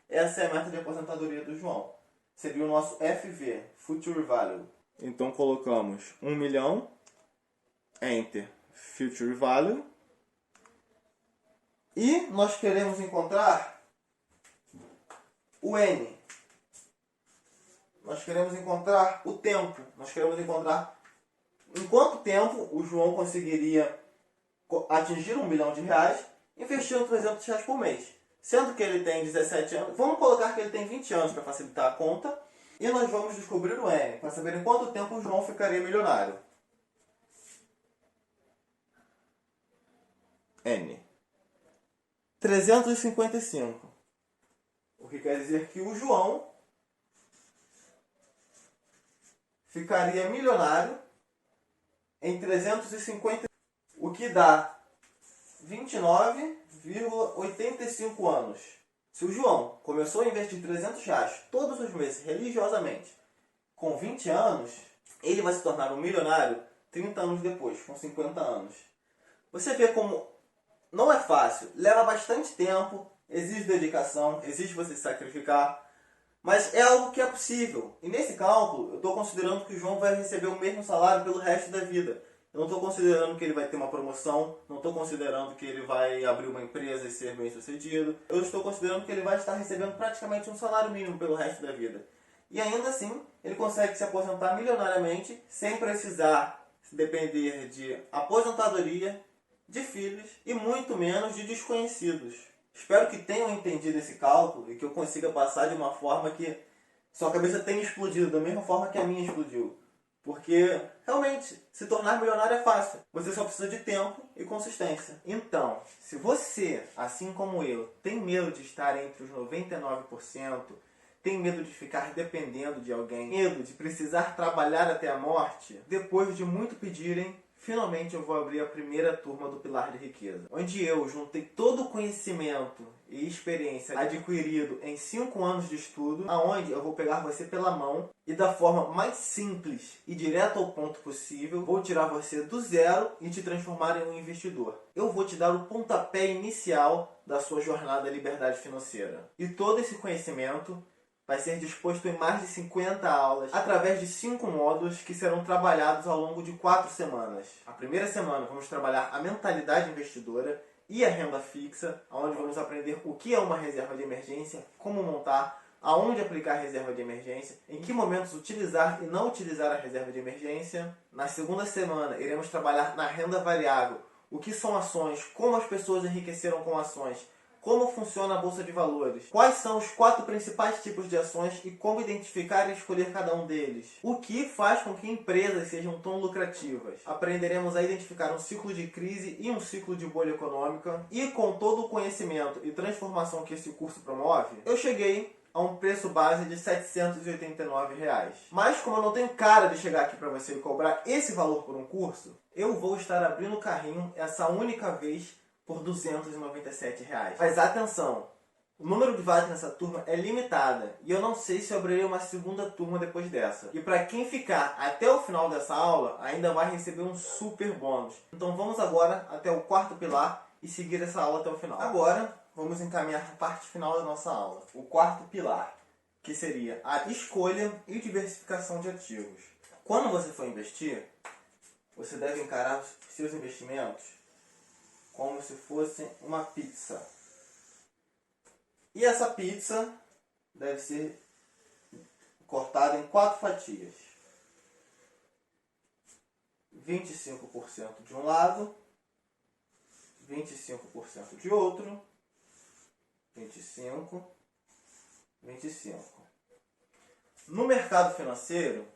Essa é a meta de aposentadoria do João. Seria o nosso FV, Future Value. Então colocamos 1 milhão, Enter, Future Value. E nós queremos encontrar o N. Nós queremos encontrar o tempo. Nós queremos encontrar em quanto tempo o João conseguiria atingir R$1 milhão investindo R$300 por mês. Sendo que ele tem 17 anos, vamos colocar que ele tem 20 anos para facilitar a conta. E nós vamos descobrir o N, para saber em quanto tempo o João ficaria milionário. N. 355. O que quer dizer que o João ficaria milionário em 350, o que dá 29,85 anos. Se o João começou a investir R$300 todos os meses religiosamente, com 20 anos, ele vai se tornar um milionário 30 anos depois, com 50 anos. Você vê como não é fácil, leva bastante tempo, exige dedicação, exige você se sacrificar, mas é algo que é possível. E nesse cálculo, eu estou considerando que o João vai receber o mesmo salário pelo resto da vida. Eu não estou considerando que ele vai ter uma promoção, não estou considerando que ele vai abrir uma empresa e ser bem sucedido. Eu estou considerando que ele vai estar recebendo praticamente um salário mínimo pelo resto da vida. E ainda assim, ele consegue se aposentar milionariamente sem precisar depender de aposentadoria, de filhos e muito menos de desconhecidos. Espero que tenham entendido esse cálculo e que eu consiga passar de uma forma que sua cabeça tenha explodido da mesma forma que a minha explodiu. Porque, realmente, se tornar milionário é fácil. Você só precisa de tempo e consistência. Então, se você, assim como eu, tem medo de estar entre os 99%, tem medo de ficar dependendo de alguém, medo de precisar trabalhar até a morte, depois de muito pedirem, Finalmente eu vou abrir a primeira turma do Pilar de Riqueza, onde eu juntei todo o conhecimento e experiência adquirido em 5 anos de estudo, aonde eu vou pegar você pela mão e da forma mais simples e direta ao ponto possível, vou tirar você do zero e te transformar em um investidor. Eu vou te dar o pontapé inicial da sua jornada à liberdade financeira. E todo esse conhecimento vai ser disposto em mais de 50 aulas, através de 5 módulos que serão trabalhados ao longo de 4 semanas. A primeira semana vamos trabalhar a mentalidade investidora e a renda fixa, onde vamos aprender o que é uma reserva de emergência, como montar, aonde aplicar a reserva de emergência, em que momentos utilizar e não utilizar a reserva de emergência. Na segunda semana iremos trabalhar na renda variável, o que são ações, como as pessoas enriqueceram com ações, como funciona a Bolsa de Valores, quais são os 4 principais tipos de ações e como identificar e escolher cada um deles, o que faz com que empresas sejam tão lucrativas. Aprenderemos a identificar um ciclo de crise e um ciclo de bolha econômica, e com todo o conhecimento e transformação que esse curso promove, eu cheguei a um preço base de R$ 789. Mas como eu não tenho cara de chegar aqui para você e cobrar esse valor por um curso, eu vou estar abrindo o carrinho essa única vez por R$ 297. Mas atenção, o número de vagas nessa turma é limitada e eu não sei se eu abrirei uma segunda turma depois dessa. E para quem ficar até o final dessa aula, ainda vai receber um super bônus. Então vamos agora até o 4º pilar e seguir essa aula até o final. Agora vamos encaminhar a parte final da nossa aula. O 4º pilar, que seria a escolha e diversificação de ativos. Quando você for investir, você deve encarar os seus investimentos como se fosse uma pizza. E essa pizza deve ser cortada em 4 fatias. 25% de um lado, 25% de outro, 25, 25. No mercado financeiro,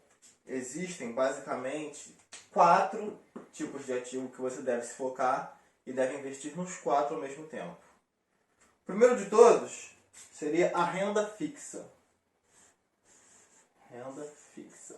existem basicamente 4 tipos de ativo que você deve se focar e deve investir nos 4 ao mesmo tempo. O primeiro de todos seria a renda fixa. Renda fixa.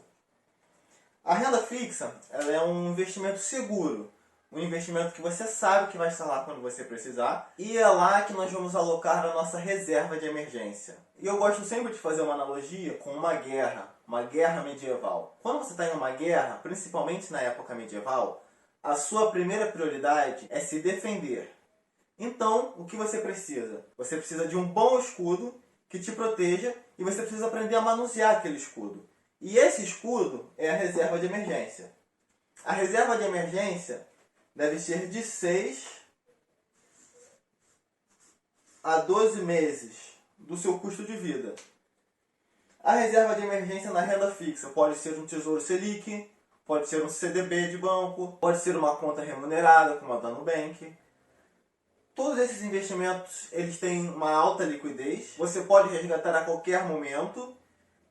A renda fixa, ela é um investimento seguro, um investimento que você sabe que vai estar lá quando você precisar, e é lá que nós vamos alocar a nossa reserva de emergência. E eu gosto sempre de fazer uma analogia com uma guerra medieval. Quando você está em uma guerra, principalmente na época medieval, a sua primeira prioridade é se defender. Então, o que você precisa? Você precisa de um bom escudo que te proteja e você precisa aprender a manusear aquele escudo. E esse escudo é a reserva de emergência. A reserva de emergência deve ser de 6 a 12 meses do seu custo de vida. A reserva de emergência na renda fixa pode ser um Tesouro Selic, pode ser um CDB de banco, pode ser uma conta remunerada, como a da Nubank. Todos esses investimentos eles têm uma alta liquidez, você pode resgatar a qualquer momento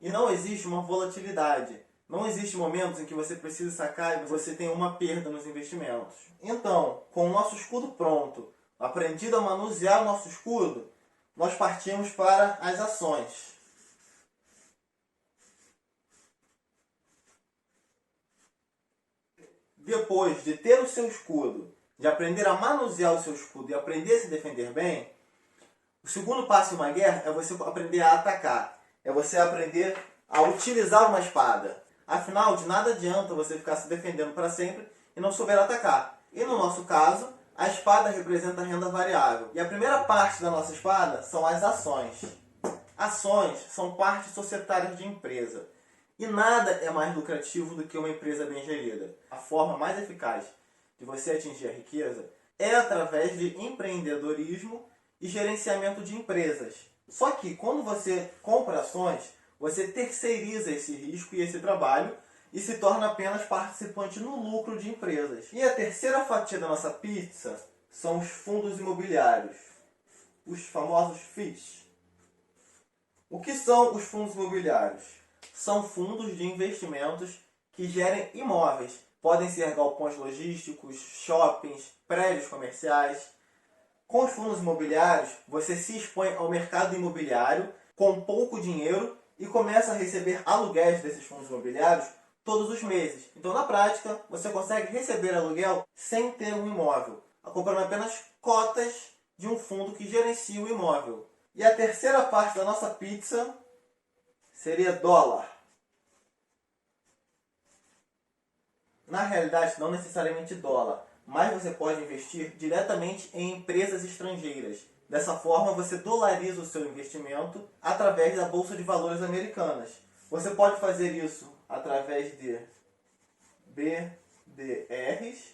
e não existe uma volatilidade. Não existe momentos em que você precisa sacar e você tem uma perda nos investimentos. Então, com o nosso escudo pronto, aprendido a manusear o nosso escudo, nós partimos para as ações. Depois de ter o seu escudo, de aprender a manusear o seu escudo e aprender a se defender bem, o segundo passo em uma guerra é você aprender a atacar. É você aprender a utilizar uma espada. Afinal, de nada adianta você ficar se defendendo para sempre e não souber atacar. E no nosso caso, a espada representa a renda variável. E a primeira parte da nossa espada são as ações. Ações são partes societárias de empresa. E nada é mais lucrativo do que uma empresa bem gerida. A forma mais eficaz de você atingir a riqueza é através de empreendedorismo e gerenciamento de empresas. Só que quando você compra ações, você terceiriza esse risco e esse trabalho e se torna apenas participante no lucro de empresas. E a terceira fatia da nossa pizza são os fundos imobiliários, os famosos FIIs. O que são os fundos imobiliários? São fundos de investimentos que gerem imóveis. Podem ser galpões logísticos, shoppings, prédios comerciais. Com os fundos imobiliários, você se expõe ao mercado imobiliário com pouco dinheiro e começa a receber aluguéis desses fundos imobiliários todos os meses. Então, na prática, você consegue receber aluguel sem ter um imóvel, comprando apenas cotas de um fundo que gerencia o imóvel. E a terceira parte da nossa pizza seria dólar. Na realidade, não necessariamente dólar, mas você pode investir diretamente em empresas estrangeiras. Dessa forma, você dolariza o seu investimento através da Bolsa de Valores americanas. Você pode fazer isso através de BDRs.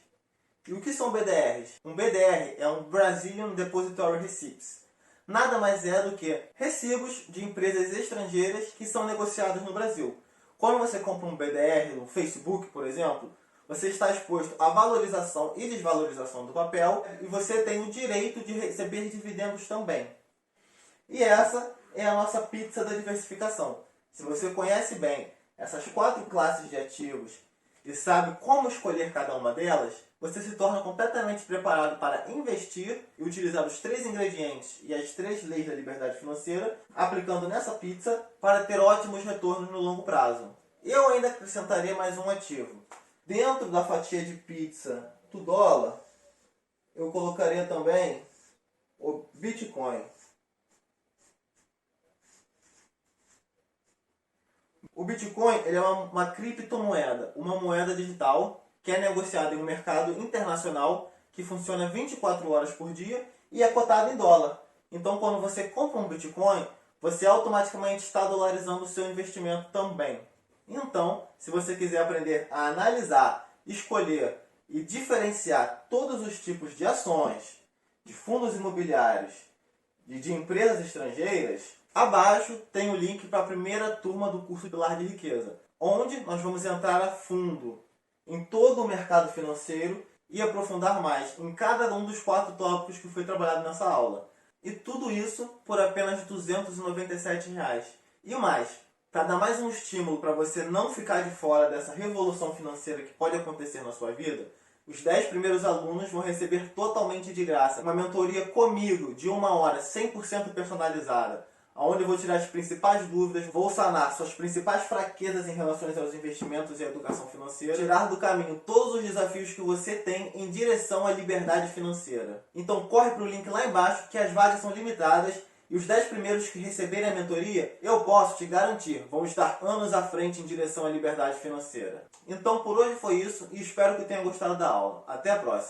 E o que são BDRs? Um BDR é um Brazilian Depository Receipts. Nada mais é do que recibos de empresas estrangeiras que são negociados no Brasil. Quando você compra um BDR no Facebook, por exemplo, você está exposto à valorização e desvalorização do papel e você tem o direito de receber dividendos também. E essa é a nossa pizza da diversificação. Se você conhece bem essas 4 classes de ativos e sabe como escolher cada uma delas, você se torna completamente preparado para investir e utilizar os 3 ingredientes e as 3 leis da liberdade financeira, aplicando nessa pizza para ter ótimos retornos no longo prazo. Eu ainda acrescentaria mais um ativo. Dentro da fatia de pizza do dólar, eu colocaria também o Bitcoin. O Bitcoin ele é uma criptomoeda, uma moeda digital que é negociada em um mercado internacional que funciona 24 horas por dia e é cotado em dólar. Então, quando você compra um Bitcoin, você automaticamente está dolarizando o seu investimento também. Então, se você quiser aprender a analisar, escolher e diferenciar todos os tipos de ações, de fundos imobiliários e de empresas estrangeiras, abaixo tem o link para a primeira turma do curso Pilar de Riqueza, onde nós vamos entrar a fundo em todo o mercado financeiro e aprofundar mais em cada um dos 4 tópicos que foi trabalhado nessa aula. E tudo isso por apenas R$ 297. E mais, para dar mais um estímulo para você não ficar de fora dessa revolução financeira que pode acontecer na sua vida, os 10 primeiros alunos vão receber totalmente de graça uma mentoria comigo de 1 hora 100% personalizada, onde eu vou tirar as principais dúvidas, vou sanar suas principais fraquezas em relação aos investimentos e à educação financeira, tirar do caminho todos os desafios que você tem em direção à liberdade financeira. Então corre para o link lá embaixo que as vagas são limitadas e os 10 primeiros que receberem a mentoria, eu posso te garantir, vão estar anos à frente em direção à liberdade financeira. Então por hoje foi isso e espero que tenha gostado da aula. Até a próxima!